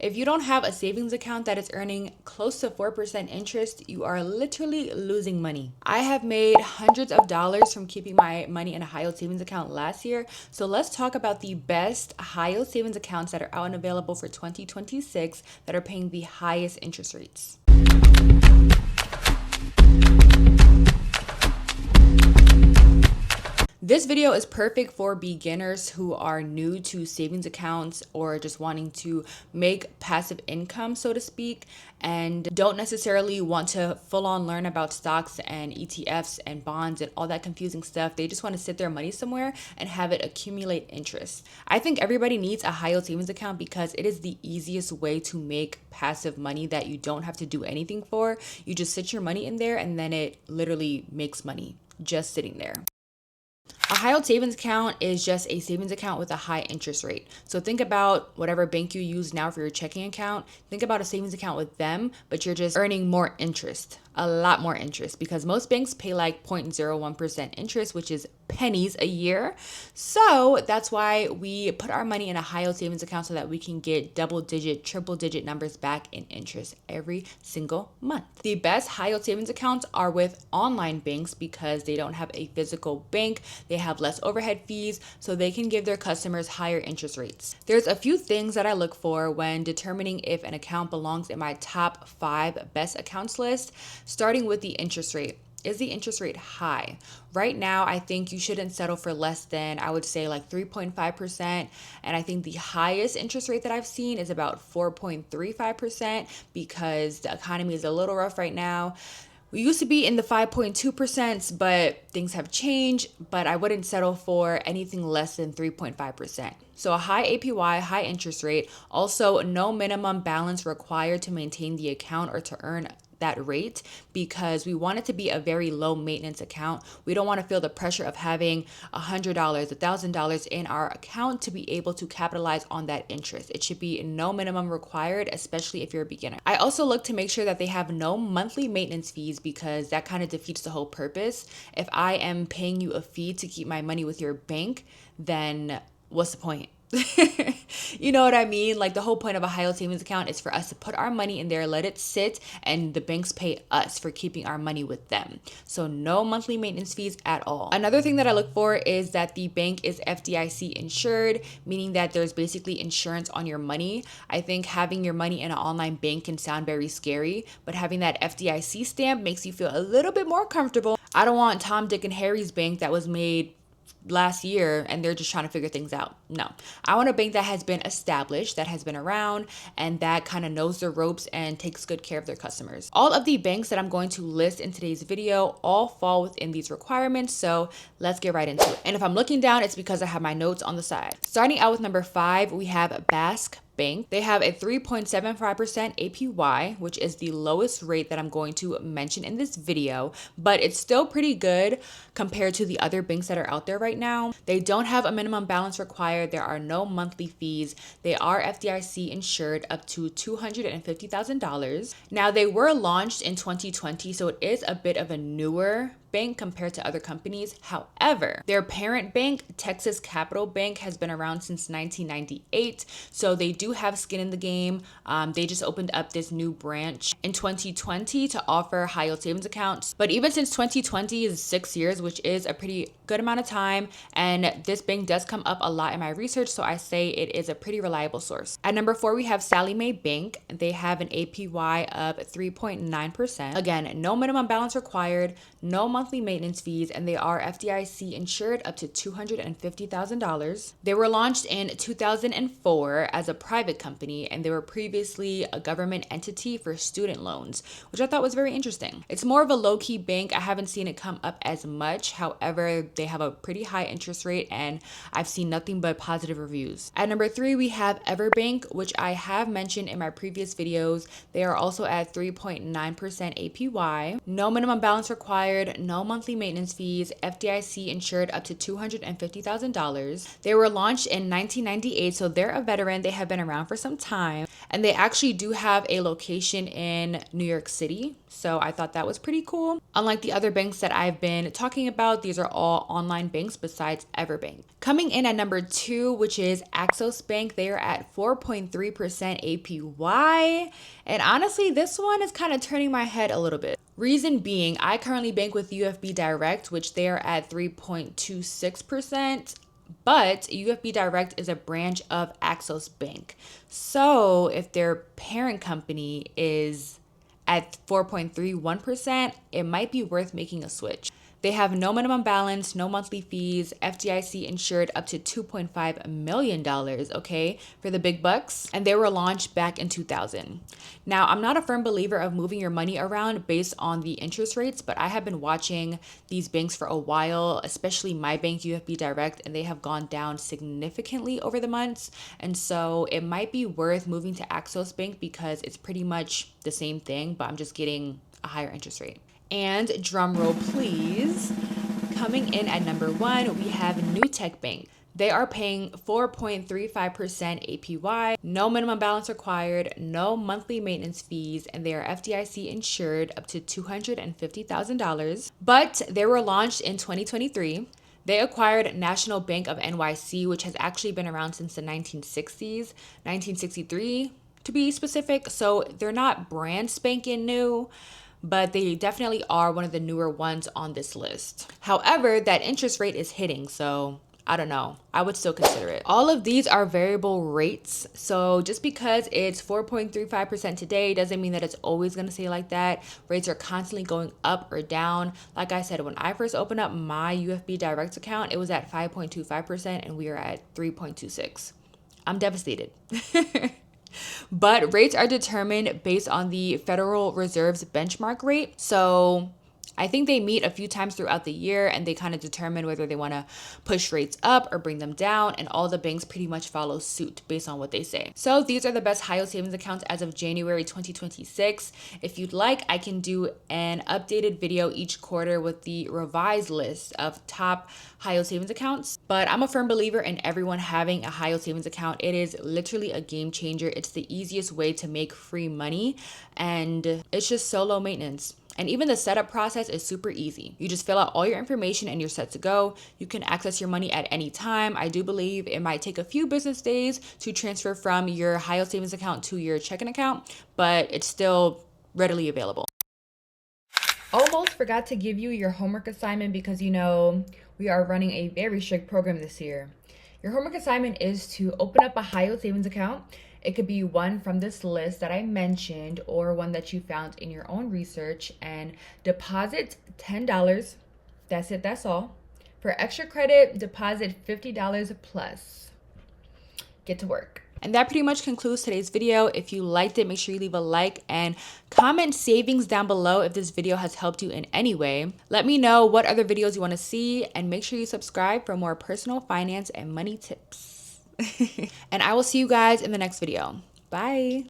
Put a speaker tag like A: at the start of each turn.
A: If you don't have a savings account that is earning close to 4% interest, you are literally losing money. I have made hundreds of dollars from keeping my money in a high yield savings account last year. So let's talk about the best high yield savings accounts that are out and available for 2026 that are paying the highest interest rates. This video is perfect for beginners who are new to savings accounts or just wanting to make passive income, so to speak, and don't necessarily want to full on learn about stocks and ETFs and bonds and all that confusing stuff. They just want to sit their money somewhere and have it accumulate interest. I think everybody needs a high yield savings account because it is the easiest way to make passive money that you don't have to do anything for. You just sit your money in there and then it literally makes money just sitting there. A high yield savings account is just a savings account with a high interest rate. So think about whatever bank you use now for your checking account. Think about a savings account with them, but you're just earning more interest, a lot more interest, because most banks pay like 0.01% interest, which is pennies a year. So that's why we put our money in a high yield savings account so that we can get double digit, triple digit numbers back in interest every single month. The best high yield savings accounts are with online banks because they don't have a physical bank. They have less overhead fees, so they can give their customers higher interest rates. There's a few things that I look for when determining if an account belongs in my top 5 best accounts list, starting with the interest rate. Is the interest rate high? Right now, I think you shouldn't settle for less than, I would say, like 3.5%. And I think the highest interest rate that I've seen is about 4.35% because the economy is a little rough right now. We used to be in the 5.2%, but things have changed, but I wouldn't settle for anything less than 3.5%. So a high APY, high interest rate, also no minimum balance required to maintain the account or to earn that rate, because we want it to be a very low maintenance account. We don't want to feel the pressure of having $100, $1,000 in our account to be able to capitalize on that interest. It should be no minimum required, especially if you're a beginner. I also look to make sure that they have no monthly maintenance fees because that kind of defeats the whole purpose. If I am paying you a fee to keep my money with your bank, then what's the point? You know what I mean? Like the whole point of a high yield savings account is for us to put our money in there, let it sit, and the banks pay us for keeping our money with them. So no monthly maintenance fees at all. Another thing that I look for is that the bank is FDIC insured, meaning that there's basically insurance on your money. I think having your money in an online bank can sound very scary, but having that FDIC stamp makes you feel a little bit more comfortable. I don't want Tom, Dick, and Harry's bank that was made last year and they're just trying to figure things out. No, I want a bank that has been established, that has been around, and that kind of knows their ropes and takes good care of their customers. All of the banks that I'm going to list in today's video all fall within these requirements, so let's get right into it. And if I'm looking down, it's because I have my notes on the side. Starting out with number 5, we have Bask Bank. They have a 3.75% APY, which is the lowest rate that I'm going to mention in this video, but it's still pretty good compared to the other banks that are out there right now. They don't have a minimum balance required. There are no monthly fees. They are FDIC insured up to $250,000. Now, they were launched in 2020, so it is a bit of a newer bank compared to other companies. However, their parent bank, Texas Capital Bank, has been around since 1998, so they do have skin in the game. They just opened up this new branch in 2020 to offer high yield savings accounts. But even since 2020 is 6 years, which is a pretty good amount of time, and this bank does come up a lot in my research, so I say it is a pretty reliable source. At number 4, we have Sallie Mae Bank. They have an APY of 3.9%. Again, no minimum balance required, no monthly maintenance fees, and they are FDIC insured up to $250,000. They were launched in 2004 as a private company, and they were previously a government entity for student loans, which I thought was very interesting. It's more of a low-key bank. I haven't seen it come up as much. However, they have a pretty high interest rate, and I've seen nothing but positive reviews. At number 3, we have EverBank, which I have mentioned in my previous videos. They are also at 3.9% APY. No minimum balance required, no monthly maintenance fees, FDIC insured up to $250,000. They were launched in 1998, so they're a veteran. They have been around for some time, and they actually do have a location in New York City, so I thought that was pretty cool. Unlike the other banks that I've been talking about, these are all all online banks besides EverBank. Coming in at number 2, which is Axos Bank, they are at 4.3% APY. And honestly, this one is kind of turning my head a little bit. Reason being, I currently bank with UFB Direct, which they are at 3.26%. But UFB Direct is a branch of Axos Bank. So if their parent company is at 4.31%, it might be worth making a switch. They have no minimum balance, no monthly fees, FDIC insured up to $2.5 million, okay, for the big bucks. And they were launched back in 2000. Now, I'm not a firm believer of moving your money around based on the interest rates, but I have been watching these banks for a while, especially my bank, UFB Direct, and they have gone down significantly over the months. And so it might be worth moving to Axos Bank because it's pretty much the same thing, but I'm just getting a higher interest rate. And drum roll, please. Coming in at number 1, we have Newtek Bank. They are paying 4.35% APY, no minimum balance required, no monthly maintenance fees, and they are FDIC insured up to $250,000. But they were launched in 2023. They acquired National Bank of NYC, which has actually been around since the 1960s, 1963 to be specific. So they're not brand spanking new, but they definitely are one of the newer ones on this list. However, that interest rate is hitting, so I don't know. I would still consider it. All of these are variable rates, so just because it's 4.35% today doesn't mean that it's always going to stay like that. Rates are constantly going up or down. Like I said, when I first opened up my UFB Direct account, it was at 5.25% and we are at 3.26. I'm devastated. But rates are determined based on the Federal Reserve's benchmark rate. So I think they meet a few times throughout the year and they kind of determine whether they want to push rates up or bring them down. And all the banks pretty much follow suit based on what they say. So these are the best high yield savings accounts as of January 2026. If you'd like, I can do an updated video each quarter with the revised list of top high yield savings accounts. But I'm a firm believer in everyone having a high yield savings account. It is literally a game changer. It's the easiest way to make free money and it's just so low maintenance. And even the setup process is super easy. You just fill out all your information and you're set to go. You can access your money at any time. I do believe it might take a few business days to transfer from your high yield savings account to your checking account, but it's still readily available. Almost forgot to give you your homework assignment because we are running a very strict program this year. Your homework assignment is to open up a high yield savings account. It could be one from this list that I mentioned or one that you found in your own research and deposit $10. That's it, that's all. For extra credit, deposit $50 plus. Get to work. And that pretty much concludes today's video. If you liked it, make sure you leave a like and comment savings down below if this video has helped you in any way. Let me know what other videos you want to see and make sure you subscribe for more personal finance and money tips. And I will see you guys in the next video. Bye.